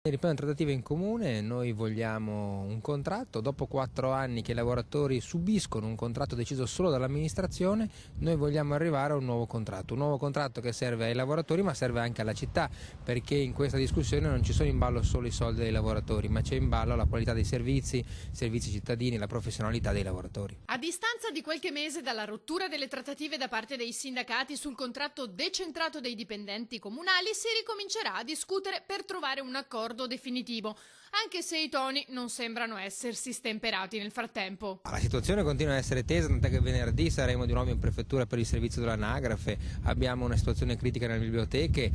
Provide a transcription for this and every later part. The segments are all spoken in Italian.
Riprendono trattative in comune, noi vogliamo un contratto, dopo 4 anni che i lavoratori subiscono un contratto deciso solo dall'amministrazione, noi vogliamo arrivare a un nuovo contratto che serve ai lavoratori ma serve anche alla città, perché in questa discussione non ci sono in ballo solo i soldi dei lavoratori, ma c'è in ballo la qualità dei servizi cittadini, la professionalità dei lavoratori. A distanza di qualche mese dalla rottura delle trattative da parte dei sindacati sul contratto decentrato dei dipendenti comunali, si ricomincerà a discutere per trovare un accordo definitivo, anche se i toni non sembrano essersi stemperati nel frattempo. La situazione continua a essere tesa, tant'è che venerdì saremo di nuovo in prefettura per il servizio dell'anagrafe, abbiamo una situazione critica nelle biblioteche,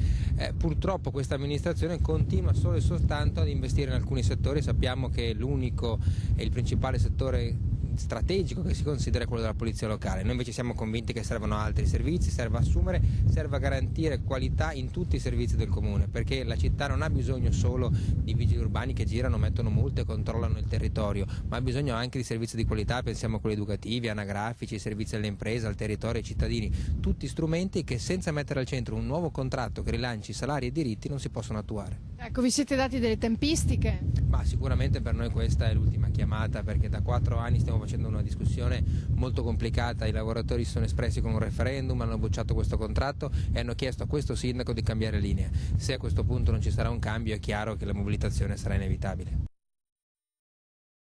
purtroppo questa amministrazione continua solo e soltanto ad investire in alcuni settori, sappiamo che l'unico e il principale settore strategico che si considera quello della polizia locale. Noi invece siamo convinti che servono altri servizi, serve assumere, serve garantire qualità in tutti i servizi del comune, perché la città non ha bisogno solo di vigili urbani che girano, mettono multe, controllano il territorio, ma ha bisogno anche di servizi di qualità, pensiamo a quelli educativi, anagrafici, servizi alle imprese, al territorio, ai cittadini, tutti strumenti che senza mettere al centro un nuovo contratto che rilanci salari e diritti non si possono attuare. Ecco, vi siete dati delle tempistiche? Ma sicuramente per noi questa è l'ultima chiamata, perché da 4 anni stiamo facendo una discussione molto complicata, i lavoratori si sono espressi con un referendum, hanno bocciato questo contratto e hanno chiesto a questo sindaco di cambiare linea. Se a questo punto non ci sarà un cambio è chiaro che la mobilitazione sarà inevitabile.